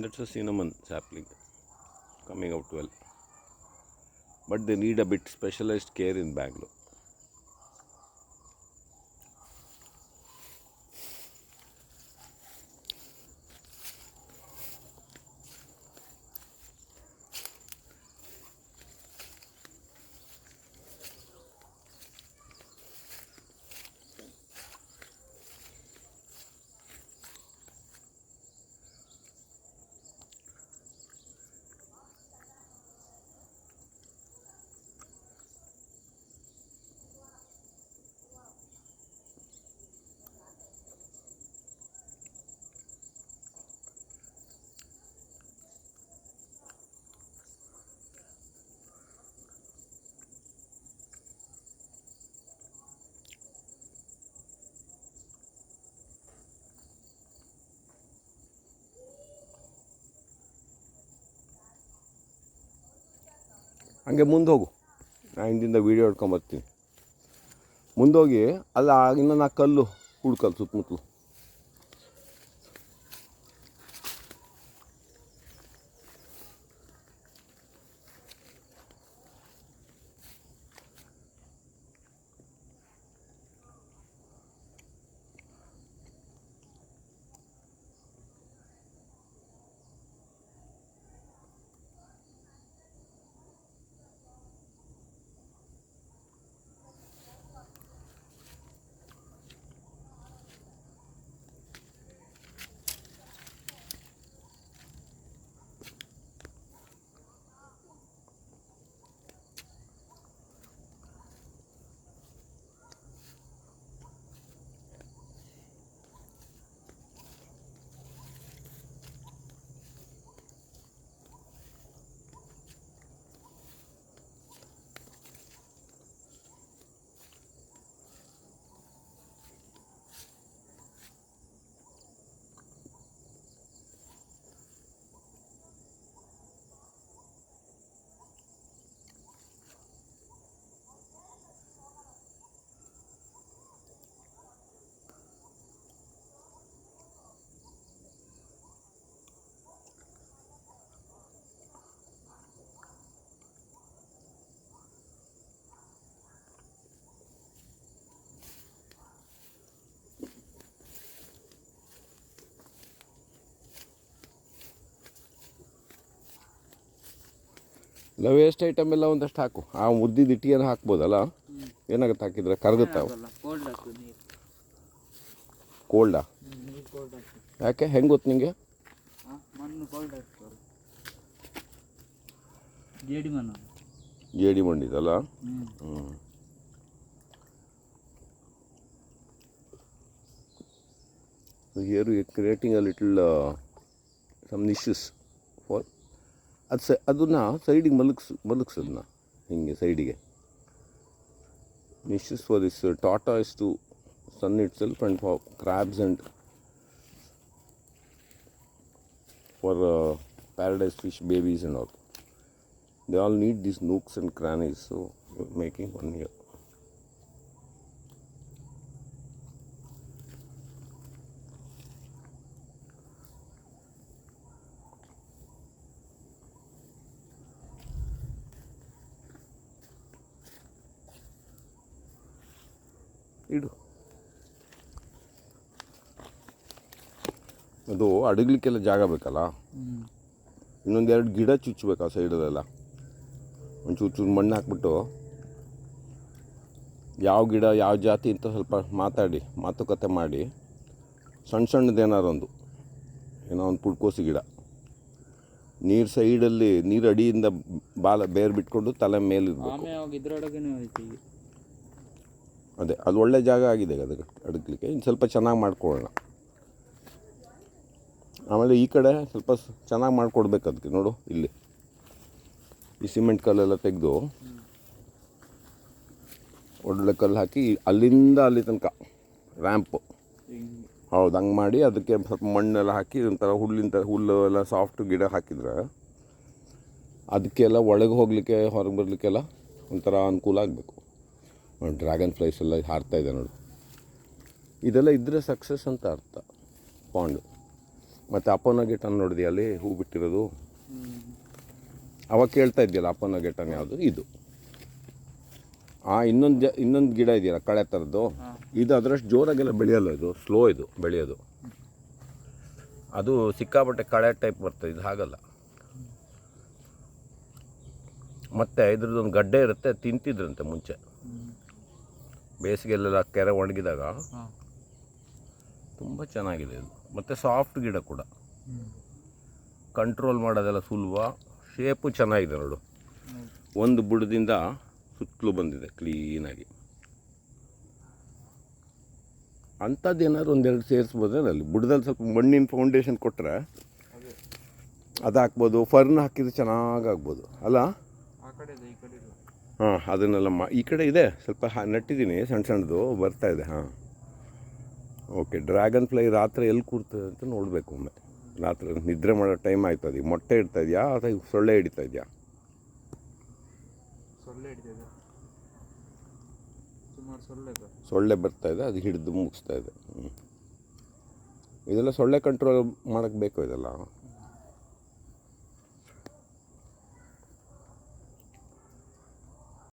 That's a cinnamon sapling coming out well. But they need a bit specialized care in Bangalore. ಹಂಗೆ ಮುಂದೆ ಹೋಗು, ನಾನು ಹಿಂದಿಂದ video ಹಿಡ್ಕೊಂಬರ್ತೀನಿ. ಮುಂದೋಗಿ ಅಲ್ಲ ಇನ್ನೂ 4 ಕಲ್ಲು ಹುಡ್ಕಲ್ಲು ಸುತ್ತಮುತ್ತಲು. ಇಲ್ಲ ವೇಸ್ಟ್ ಐಟಮ್ ಎಲ್ಲ ಒಂದಷ್ಟು ಹಾಕು. ಆ ಮುದ್ದಿದ್ದು ಇಟ್ಟಿಗೆನ ಹಾಕ್ಬೋದಲ್ಲ, ಏನಾಗುತ್ತೆ ಹಾಕಿದ್ರೆ ಕರಗುತ್ತಾವೆ. ಕೋಲ್ಡಾ? ಯಾಕೆ, ಹೆಂಗೆ ಗೊತ್ತು ನಿಂಗೆ? ಜೇಡಿ ಮಣ್ಣಿದಲ್ಲ. Here we are creating a little some niches for ಅದನ್ನ ಸೈಡಿಗೆ ಮಲಗಿಸೋದನ್ನ ಹಿಂಗೆ ಸೈಡಿಗೆ. ನಿಶಸ್ for this tortoise to sun itself and for crabs and for paradise fish babies and all. They all need these nooks and crannies, so we're making one here. ಇಡು. ಅದು ಅಡಗಲಿಕ್ಕೆಲ್ಲ ಜಾಗ ಬೇಕಲ್ಲ. ಇನ್ನೊಂದೆರಡು ಗಿಡ ಚುಚ್ಚಬೇಕು ಆ ಸೈಡಲ್ಲೆಲ್ಲ. ಒಂಚೂರು ಮಣ್ಣು ಹಾಕ್ಬಿಟ್ಟು ಯಾವ ಗಿಡ ಯಾವ ಜಾತಿ ಅಂತ ಸ್ವಲ್ಪ ಮಾತುಕತೆ ಮಾಡಿ ಸಣ್ಣದೇನಾರು ಏನೋ ಒಂದು ಪುಡ್ಕೋಸಿ ಗಿಡ ನೀರು ಸೈಡಲ್ಲಿ, ನೀರು ಅಡಿಯಿಂದ ಬೇರು ಬಿಟ್ಕೊಂಡು ತಲೆ ಮೇಲಿರ್ಬೇಕು. ಅದೇ ಅದು ಒಳ್ಳೆ ಜಾಗ ಆಗಿದೆ ಅದಕ್ಕೆ ಅಡಗಲಿಕ್ಕೆ. ಇನ್ನು ಸ್ವಲ್ಪ ಚೆನ್ನಾಗಿ ಮಾಡ್ಕೊಳ್ಳೋಣ. ಆಮೇಲೆ ಈ ಕಡೆ ಸ್ವಲ್ಪ ಚೆನ್ನಾಗಿ ಮಾಡಿಕೊಡ್ಬೇಕು ಅದಕ್ಕೆ. ನೋಡು ಇಲ್ಲಿ ಈ ಸಿಮೆಂಟ್ ಕಲ್ಲೆಲ್ಲ ತೆಗೆದು ಒಳ್ಳೆ ಕಲ್ಲು ಹಾಕಿ ಅಲ್ಲಿಂದ ಅಲ್ಲಿ ತನಕ ರ್ಯಾಂಪು, ಹೌದು ಹಂಗೆ ಮಾಡಿ ಅದಕ್ಕೆ ಸ್ವಲ್ಪ ಮಣ್ಣೆಲ್ಲ ಹಾಕಿ ಒಂಥರ ಹುಲ್ಲು ಎಲ್ಲ ಸಾಫ್ಟ್ ಗಿಡ ಹಾಕಿದ್ರೆ ಅದಕ್ಕೆಲ್ಲ ಒಳಗೆ ಹೋಗಲಿಕ್ಕೆ ಹೊರಗೆ ಬರಲಿಕ್ಕೆಲ್ಲ ಒಂಥರ ಅನುಕೂಲ ಆಗಬೇಕು. ಡ್ರ್ಯಾಗನ್ ಫ್ಲೈಸ್ ಎಲ್ಲ ಹಾರ್ತಾಯಿದೆ ನೋಡು. ಇದೆಲ್ಲ ಇದ್ದರೆ ಸಕ್ಸಸ್ ಅಂತ ಅರ್ಥ. ಪಾಂಡು ಮತ್ತು ಅಪೋನೋ ಗಿಟನ್ ನೋಡಿದೆ ಅಲ್ಲಿ ಹೂ ಬಿಟ್ಟಿರೋದು. ಅವಾಗ ಕೇಳ್ತಾ ಇದೆಯಲ್ಲ ಅಪೋನೋ ಗಿಟನ್ ಯಾವುದು ಇದು. ಇನ್ನೊಂದು ಗಿಡ ಇದೆಯಲ್ಲ ಕಳೆ ಥರದ್ದು, ಇದು ಅದರಷ್ಟು ಜೋರಾಗೆಲ್ಲ ಬೆಳೆಯಲ್ಲ, ಇದು ಸ್ಲೋ ಇದು ಬೆಳೆಯೋದು. ಅದು ಸಿಕ್ಕಾಪಟ್ಟೆ ಕಳೆ ಟೈಪ್ ಬರ್ತದೆ, ಇದು ಹಾಗಲ್ಲ. ಮತ್ತು ಇದ್ರದ್ದೊಂದು ಗಡ್ಡೆ ಇರುತ್ತೆ, ತಿಂತಿದ್ರಂತೆ ಮುಂಚೆ ಬೇಸಿಗೆಯಲ್ಲೆಲ್ಲ ಕೆರೆ ಒಣಗಿದಾಗ. ತುಂಬ ಚೆನ್ನಾಗಿದೆ ಇದು. ಮತ್ತು ಸಾಫ್ಟ್ ಗಿಡ ಕೂಡ, ಕಂಟ್ರೋಲ್ ಮಾಡೋದೆಲ್ಲ ಸುಲಭ. ಶೇಪು ಚೆನ್ನಾಗಿದೆ ನೋಡು, ಒಂದು ಬುಡದಿಂದ ಸುತ್ತಲೂ ಬಂದಿದೆ ಕ್ಲೀನಾಗಿ. ಅಂಥದ್ದು ಏನಾದ್ರು ಒಂದೆರಡು ಸೇರಿಸ್ಬೋದ್ರೆ ಅಲ್ಲಿ ಬುಡದಲ್ಲಿ ಸ್ವಲ್ಪ ಮಣ್ಣಿನ ಫೌಂಡೇಶನ್ ಕೊಟ್ಟರೆ ಅದು ಹಾಕ್ಬೋದು. ಫರ್ನ್ ಹಾಕಿದ್ರೆ ಚೆನ್ನಾಗಿ ಆಗ್ಬೋದು ಅಲ್ಲ. ಹಾಂ, ಅದನ್ನೆಲ್ಲ ಈ ಕಡೆ ಇದೆ ಸ್ವಲ್ಪ ನೆಟ್ಟಿದ್ದೀನಿ, ಸಣ್ಣ ಸಣ್ಣದು ಬರ್ತಾಯಿದೆ. ಹಾಂ, ಓಕೆ. ಡ್ರ್ಯಾಗನ್ ಫ್ಲೈ ರಾತ್ರಿ ಎಲ್ಲಿ ಕೂರ್ತದೆ ಅಂತ ನೋಡಬೇಕು ಒಮ್ಮೆ. ರಾತ್ರಿ ನಿದ್ರೆ ಮಾಡೋ ಟೈಮ್ ಆಯ್ತು. ಅದಕ್ಕೆ ಮೊಟ್ಟೆ ಇಡ್ತಾ ಇದೆಯಾ ಅಥವಾ ಸೊಳ್ಳೆ ಹಿಡಿತಾ ಇದೆಯಾ? ಸೊಳ್ಳೆ ಬರ್ತಾಯಿದೆ, ಅದು ಹಿಡಿದು ಮುಗಿಸ್ತಾ ಇದೆ. ಇದೆಲ್ಲ ಸೊಳ್ಳೆ ಕಂಟ್ರೋಲ್ ಮಾಡೋಕ್ಕೆ ಬೇಕು ಇದೆಲ್ಲ.